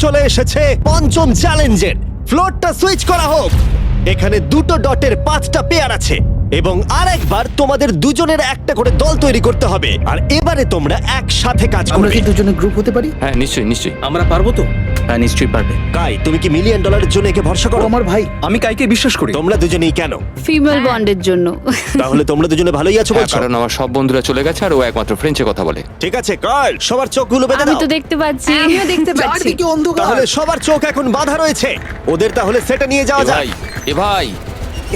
চলে এসেছে পঞ্চম চ্যালেঞ্জের। ফ্লোরটা সুইচ করা হোক। এখানে দুটো ডটের 5টা পেয়ার আছে এবং আরেকবার তোমাদের দুজনের একটা করে দল তৈরি করতে হবে। আর এবারে তোমরা একসাথে কাজ আমরা করবে। কি দুজনে গ্রুপ হতে পারি? হ্যাঁ নিশ্চয়ই নিশ্চয়ই। আমরা পারবো তো? হ্যাঁ নিশ্চয়ই পারবে। কাই, তুমি কি $1 মিলিয়নের জন্য একে ভরসা ও করো? আমার ভাই। আমি কাইকে বিশ্বাস করি। তোমরা দুজনেই কেন? ফিমেল বন্ডের জন্য। তাহলে তোমরা দুজনে ভালোই আছো হ্যাঁ, বলছো? কারণ আমার সব বন্ধুরা চলে গেছে আর ও একমাত্র ফ্রেঞ্চে কথা বলে। ঠিক আছে কার্ল, সবার চোখগুলো বেঁধে আমি দাও। তো দেখতে পাচ্ছি। আমিও দেখতে পাচ্ছি। চারদিকে অন্ধকার। তাহলে সবার চোখ এখন বাঁধা রয়েছে। ওদের তাহলে সেটা নিয়ে যাওয়া এ যাক। ভাই এ ভাই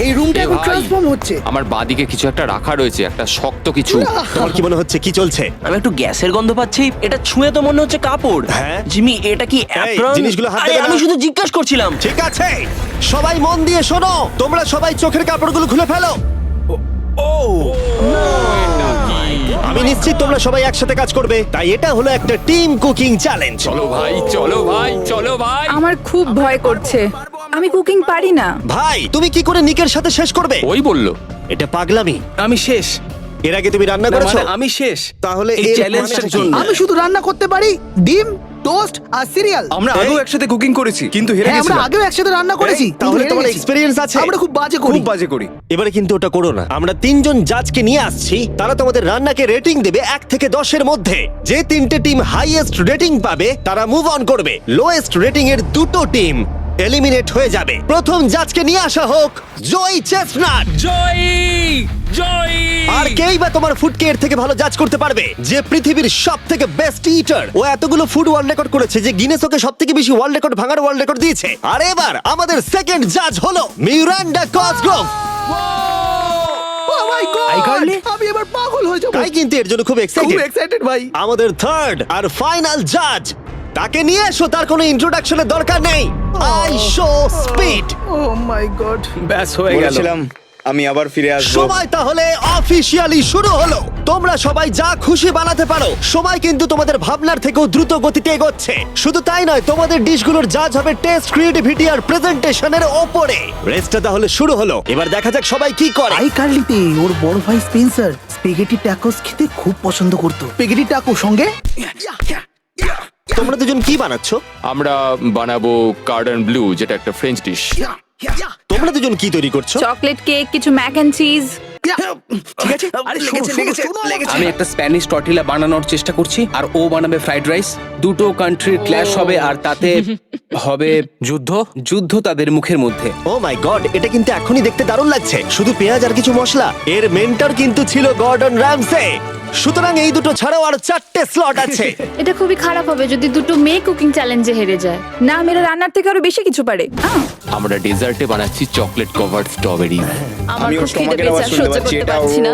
এই রুমটা এ এখন ভাই। ট্রান্সফর্ম হচ্ছে। আমার বাদিকে কিছু একটা রাখা রয়েছে, একটা শক্ত কিছু। তোমার কি মনে হচ্ছে কি চলছে? আমি একটু গ্যাসের গন্ধ পাচ্ছি। এটা ছুঁয়ে তো মনে হচ্ছে কাপড়। হ্যাঁ। জিমি, এটা কি অ্যাপ্রন? জিনিসগুলো হাত আরে, দেবে না। আমি শুধু জিজ্ঞাসা করছিলাম। ঠিক আছে, সবাই মন দিয়ে শোনো। তোমরা সবাই চোখের কাপড়গুলো খুলে ফেলো। আমি নিশ্চিত তোমরা সবাই একসাথে কাজ করবে, তাই এটা হলো একটা টিম কুকিং চ্যালেঞ্জ। চলো ভাই চলো ভাই চলো ভাই। আমার খুব ভয় করছে। আমি কুকিং পারি না। ভাই, তুমি কি করে নিকের সাথে শেষ করবে? ওই বললো। এটা পাগলামি। আমি শেষ। এর আগে তুমি রান্না না, করেছো? মানে আমি শেষ। তাহলে এই এর চ্যালেঞ্জটার মানেটা কি? জন্য। আমি শুধু রান্না করতে পারি ডিম, টোস্ট আর সিরিয়াল। আমরা আগেও একসাথে কুকিং করেছি, কিন্তু হেরে হ্যাঁ, আমরা গেছিলাম। আগেও একসাথে রান্না করেছি। এই, তাহলে কিন্তু তোমার হেরে গেছি। এক্সপেরিয়েন্স আছে? আমরা খুব বাজে করি। খুব বাজে করি। এবারে কিন্তু ওটা করো না। আমরা 3জন জাজকে নিয়ে আসছি, তারা তোমাদের রান্নাকে রেটিং দেবে 1 থেকে 10-এর মধ্যে। যে 3টে টিম হাইয়েস্ট রেটিং পাবে তারা মুভ অন করবে। লোয়েস্ট রেটিং এর 2টো টিম এলিমিনেট হয়ে যাবে। প্রথম জাজকে নিয়ে আসা হোক জয় চেস্টনাট। জয় জয়। আর কেই বা তোমার ফুডকে এর থেকে ভালো জাজ করতে পারবে, যে পৃথিবীর সব থেকে বেস্ট ইটার। ও এতগুলো ফুড ওয়ার্ল্ড রেকর্ড করেছে যে গিনেস ওকে সব থেকে বেশি ওয়ার্ল্ড রেকর্ড ভাঙার ওয়ার্ল্ড রেকর্ড দিয়েছে। আর এবার আমাদের সেকেন্ড জাজ হলো Miranda Cosgrove. Oh my God! iCarly? আমি এবার পাগল হয়ে যাবো। তাই কিন্তু এর জন্য খুব খুব এক্সাইটেড। এক্সাইটেড ভাই। আমাদের থার্ড আর ফাইনাল জাজ, তাকে নিয়ে এসো। তার কোনো ইন্ট্রোডাকশনের দরকার নেই। I show speed. Oh my god. ব্যাস হয়ে গেল। বলেছিলাম আমি আবার ফিরে আসবো। সময় তাহলে অফিসিয়ালি শুরু হলো। তোমরা সবাই যা খুশি বানাতে পারো। সময় কিন্তু তোমাদের ভাবনার থেকেও দ্রুত গতিতে এগোচ্ছে। শুধু তাই নয়, তোমাদের ডিশগুলোর জাজ হবে টেস্ট, ক্রিয়েটিভিটি আর প্রেজেন্টেশনের ওপরে। রেসটা তাহলে শুরু হলো। এবার দেখা যাক সবাই কি করে। আইকার্লিতে ওর বড় ভাই স্পেন্সার স্পেগেটি ট্যাকোস খেতে খুব পছন্দ করতো। স্পেগেটি ট্যাকো সঙ্গে তোমরা দুজন কি বানাচ্ছো? আমরা বানাবো কার্ডন ব্লু, যেটা একটা ফ্রেঞ্চ ডিশ। তোমরা দুজন কি তৈরি করছো? চকলেট কেক, কিছু ম্যাক এন্ড চিজ। ঠিক আছে। আরে আমি একটা স্প্যানিশ টর্টিলা বানানোর চেষ্টা করছি, আর ও বানাবে ফ্রাইড রাইস। দুটো কান্ট্রির ক্ল্যাশ হবে, আর তাতে হবে যুদ্ধ। যুদ্ধ তাদের মুখের মধ্যে। ও মাই গড, এটা কিন্তু এখনই দেখতে দারুণ লাগছে। শুধু পেঁয়াজ আর কিছু মশলা। এর মেন্টর কিন্তু ছিল গর্ডন রামসে। সুতরাং এই দুটো ছাড়াও আর 4টে স্লট আছে। এটা খুবই খারাপ হবে যদি দুটো মেয়ে কুকিং চ্যালেঞ্জে হেরে যায়। না, মেয়েরা রান্নার থেকে আরো বেশি কিছু পারে। আমরা ডেজার্টে বানাচ্ছি চকলেট কভার্ড স্ট্রবেরি। আমার আমি ওর খুব খিদে স্টমাকের আওয়াজ পেয়েছে, শুনতে সহ্য পাচ্ছি। করতে এটা পারছি না।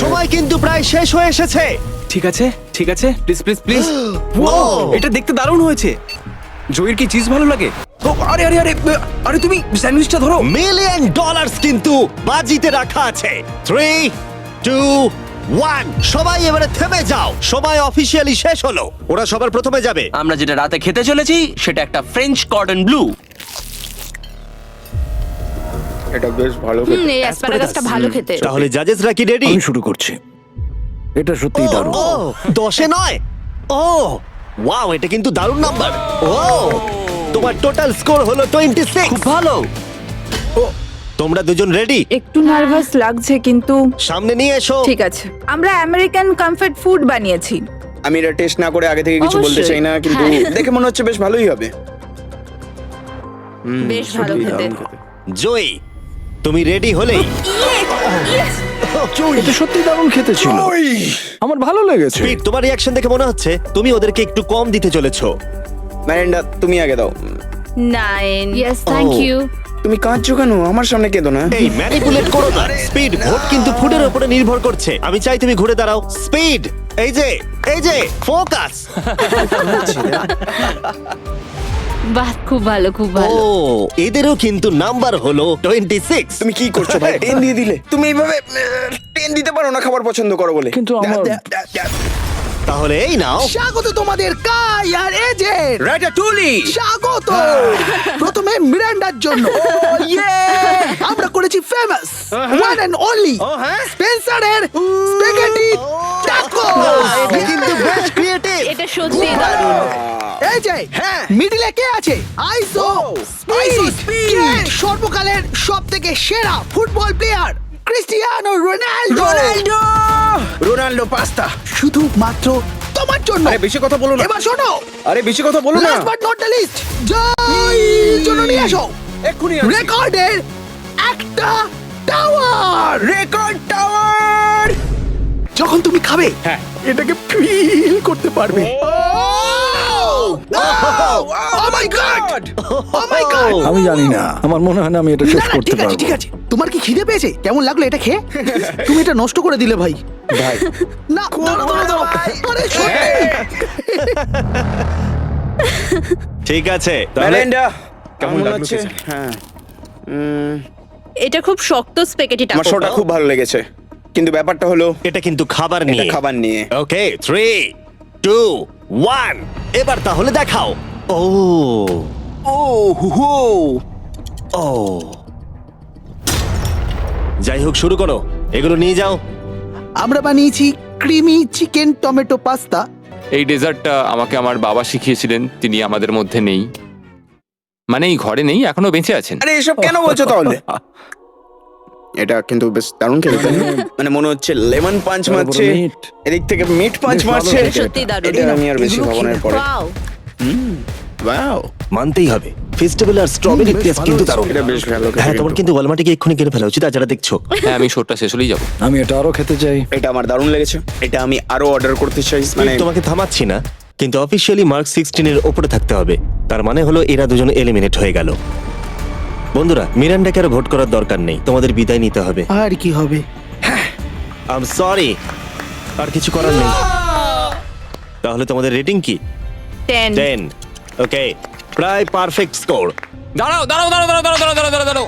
সময় কিন্তু প্রায় শেষ হয়ে এসেছে। ঠিক আছে ঠিক আছে, প্লিজ প্লিজ প্লিজ। ও, এটা দেখতে দারুণ হয়েছে। জয়ের কি চিজ ভালো লাগে? ও, আরে আরে আরে আরে, তুমি স্যান্ডউইচটা ধরো। $1 মিলিয়ন কিন্তু বাজিতে রাখা আছে। 3, 2, 1, সবাই এবারে থেমে যাও। সময় অফিসিয়ালি শেষ হলো। ওরা সবার প্রথমে যাবে। আমরা যেটা রাতে খেতে চলেছি সেটা একটা ফ্রেঞ্চ কর্ডন ব্লু। এটা বেশ ভালো খেতে। এই অ্যাসপারাগাসটা ভালো খেতে। তাহলে জাজেসরা কি রেডি? শুরু করছি। এটা সত্যিই দারুণ। ও 10-এ নয়। ও ওয়াও, এটা কিন্তু দারুণ নাম্বার। ও, তোমার টোটাল স্কোর হলো 26। খুব ভালো। তোমরা দুজন রেডি? একটু নার্ভাস লাগছে, কিন্তু সামনে নিয়ে এসো। ঠিক আছে। আমরা আমেরিকান কমফর্ট ফুড বানিয়েছি। আমি এটা টেস্ট না করে আগে থেকে কিছু বলতে অবশ্যই। চাই না, কিন্তু হ্যাঁ। দেখে মনে হচ্ছে বেশ ভালোই হবে। বেশ ভালো খেতে। জয়ী, তুমি রেডি হলেই। এটা সত্যি দারুণ খেতে ছিল। আমার ভালো লেগেছে। স্পিড, তোমার রিঅ্যাকশন দেখে মনে হচ্ছে তুমি ওদেরকে একটু কম দিতে চলেছো। ম্যারেন্ডা, তুমি আগে দাও। 9। Yes, thank Oh. ইউ। তুমি কাঁদছো কেন? আমার সামনে কেঁদো না। এই ম্যানিপুলেট করো না। স্পিড, ভোট কিন্তু ফুডের উপরে নির্ভর করছে। আমি চাই তুমি ঘুরে দাঁড়াও। স্পিড, এই যে ফোকাস। বাহ, খুব ভালো খুব ও, ভালো। এদেরও কিন্তু নাম্বার হলো 26। তুমি কি করছো ভাই? টেন দিয়ে দিলে। তুমি এইভাবে টেন দিতে পারো না খাবার পছন্দ করো বলে। কিন্তু আমার তাহলে এই নাও। স্বাগত তোমাদের কাই আর এজের। রাটাটুলি। স্বাগত। প্রথমে মিরান্ডার জন্য আমরা করেছি ফেমাস ওয়ান এন্ড অনলি স্পেন্সারের স্পেগেটি ট্যাকো। এটা কিন্তু বেশ ক্রিয়েটিভ। এটা সত্যি দারুণ। এই যে হ্যাঁ মিডিলে কে আছে আইসো স্পিড সর্বকালের সবথেকে সেরা football player Cristiano Ronaldo Ronaldo pasta. শুধুমাত্র তোমার জন্য। আরে বেশি কথা বলো না। এবার শোনো, আরে বেশি কথা বলো না। Last but not the least, Joy জন্য নিয়ে আসো এক্ষুনি রেকর্ডের একটা টাওয়ার। Record tower. যখন তুমি খাবে হ্যাঁ। এটাকে ফিল করতে পারবে। Oh my God! Oh my God! আমি জানি না, আমার মনে হয় না আমি এটা শেষ না, না, করতে ঠিক আছে পারবো। ঠিক আছে। তোমার কি খিদে পেয়েছে? কেমন লাগলো এটা খেয়ে? তুমি এটা নষ্ট করে দিলে ভাই। ভাই না, দাঁড়াও। আরে সত্যি। ঠিক আছে তাহলে ম্যালেন্ডা কেমন লাগলো লাগছে? খেতে? হ্যাঁ এটা খুব শক্ত স্পেগেটি আমার শোটা খুব ভালো লেগেছে, কিন্তু ব্যাপারটা হলো এটা কিন্তু খাবার এটা নিয়ে। খাবার নিয়ে। ওকে 3 2 1 এবার তাহলে দেখাও। ও ও হু হু। ও যাই হোক শুরু করো, এগুলো নিয়ে যাও। আমরা বানিয়েছি ক্রিমি চিকেন টমেটো পাস্তা। এই ডেজার্টটা আমাকে আমার বাবা শিখিয়েছিলেন, তিনি আমাদের মধ্যে নেই, মানে এই ঘরে নেই, এখনো বেঁচে আছেন। আরে এসব কেন বলছো তাহলে? এটা কিন্তু বেশ দারুণ খেতে, তাই না? মানে মনে হচ্ছে লেমন পাঞ্চ মারছে, মিট। এদিক থেকে মিট পাঞ্চ বেশ ভালো মারছে। খেতে। সত্যি দারুণ। এটা আমি আর বেশি ভাবনার পরে। ওয়াও, ওয়াও, মানতেই হবে ফেস্টিভ্যাল আর স্ট্রবেরি বেশ টেস্ট ভালো কিন্তু হয়েছে। দারুণ। এটা বেশ ভালো খেতে হ্যাঁ তোমার কিন্তু। কিন্তু ওয়ালমার্টে গিয়ে এক্ষুনি কিনে ফেলা উচিত, আর যারা দেখছো। হ্যাঁ, আমি শোটা শেষ হলেই যাবো। আমি এটা আরো খেতে চাই। এটা আমার দারুণ লেগেছে, এটা আমি আরো অর্ডার করতে চাই। মানে তোমাকে থামাচ্ছি না, কিন্তু অফিসিয়ালি মার্ক 16 এর উপরে থাকতে হবে। তার মানে হলো এরা দুজন এলিমিনেট হয়ে গেল। বন্ধুরা, মিরান্ডাকে আর ভোট করার দরকার নেই, তোমাদের বিদায় নিতে হবে। আর কি হবে? আই এম সরি, আর কিছু করার নেই। তাহলে তোমাদের রেটিং কি? 10। 10। ওকে, প্রায় পারফেক্ট স্কোর। দাঁড়াও দাঁড়াও দাঁড়াও দাঁড়াও দাঁড়াও দাঁড়াও দাঁড়াও দাঁড়াও,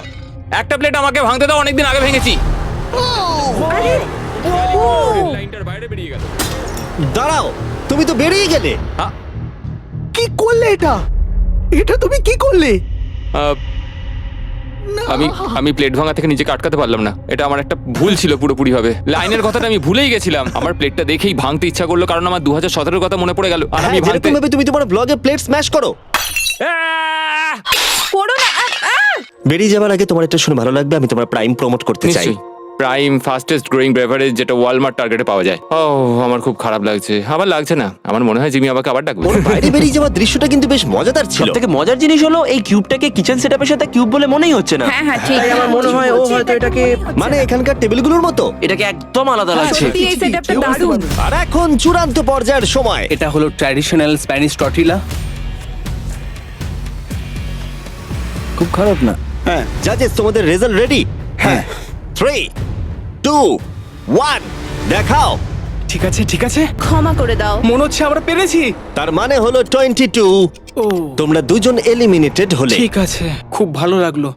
একটা প্লেট আমাকে ভাঙতে দাও, অনেকদিন আগে ভেঙেছি। লাইনটার বাইরে বেরিয়ে গেল। দাঁড়াও, তুমি তো বেরিয়ে গেলে। কি করলে এটা? এটা তুমি কি করলে? আহ, আমি প্লেট ভাঙা থেকে নিজেকে আটকাতে পারলাম না, এটা আমার একটা ভুল ছিল পুরোপুরি ভাবে। লাইনের কথাটা আমি ভুলেই গেছিলাম, আমার প্লেটটা দেখেই ভাঙতে ইচ্ছা করলো, কারণ আমার 2017 কথা মনে পড়ে গেল, আর আমি হ্যাঁ, ভাঙতে যেরকম ভাবে তুমি তোমার ব্লগে প্লেট স্ম্যাশ করো। আহ! করো না। বেরিয়ে যাবার আগে তোমার এটা শুনে ভালো লাগবে, আমি তোমার প্রাইম প্রমোট করতে চাই। নিশ্চয়ই, প্রাইম ফাস্টেস্ট গ্রোয়িং বেভারেজ, যেটা ওয়ালমার্ট টার্গেটে পাওয়া যায়। ও আমার খুব খারাপ লাগছে। আমার লাগছে না, আমার মনে হয় জিমি আমাকে আবার ডাকবে। ওর বাইরে বেরিয়ে যাওয়ার দৃশ্যটা কিন্তু বেশ মজাদার ছিল। সবথেকে মজার জিনিস হলো এই কিউবটাকে কিচেন সেটআপের সাথে কিউব বলে মনেই হচ্ছে না। হ্যাঁ হ্যাঁ ঠিক। তাই আমার মনে হয় ও হয়তো এটাকে মানে এখানকার টেবিলগুলোর মতো। এটাকে একদম আলাদা লাগছে। সত্যি এই সেটআপটা দারুণ। আর এখন চূড়ান্ত পর্যায়ের সময়। এটা হলো ট্র্যাডিশনাল স্প্যানিশ টর্টিলা। খুব খারাপ না। হ্যাঁ জাজেস, তোমাদের রেজাল্ট রেডি? হ্যাঁ 3 2 1 দেখাও। ঠিক আছে ঠিক আছে, ক্ষমা করে দাও। মনে হচ্ছে আমরা পেরেছি। তার মানে হলো 22। ও তোমরা দুজন এলিমিনেটেড হলে। ঠিক আছে, খুব ভালো লাগলো।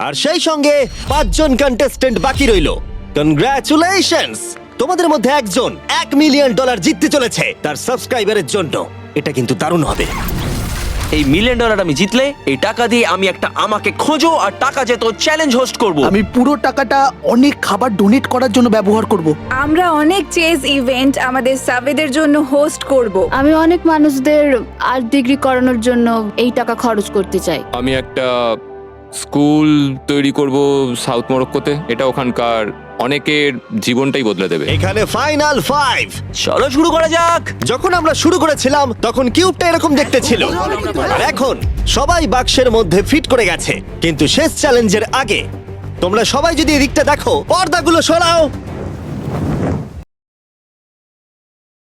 আর সেই সঙ্গে 5 জন কন্টেস্টেন্ট বাকি রইলো। কনগ্রাচুলেশনস, তোমাদের মধ্যে একজন $1 মিলিয়ন জিততে চলেছে তার সাবস্ক্রাইবারের জন্য। এটা কিন্তু দারুণ হবে। এই $1 মিলিয়ন আমি জিতলে এই টাকা দিয়ে আমি একটা আমাকে খোঁজো আর টাকা যেত চ্যালেঞ্জ হোস্ট করব। আমি পুরো টাকাটা অনেক খাবার ডোনেট করার জন্য ব্যবহার করব। আমরা অনেক চেজ ইভেন্ট আমাদের সাবেদের জন্য হোস্ট করব। আমি অনেক মানুষদের আর্ট ডিগ্রি করানোর জন্য এই টাকা খরচ করতে চাই। আমি একটা স্কুল তৈরি করব সাউথ মরক্কোতে, এটা ওখানকার অনেকের জীবনটাই বদলে দেবে। এখানে ফাইনাল 5। চলো শুরু করা যাক। যখন আমরা শুরু করেছিলাম তখন কিউবটা এরকম দেখতে ছিল, আর এখন সবাই বাক্সের মধ্যে ফিট করে গেছে। কিন্তু শেষ চ্যালেঞ্জের আগে তোমরা সবাই যদি এদিকটা দেখো, পর্দাগুলো সরাও।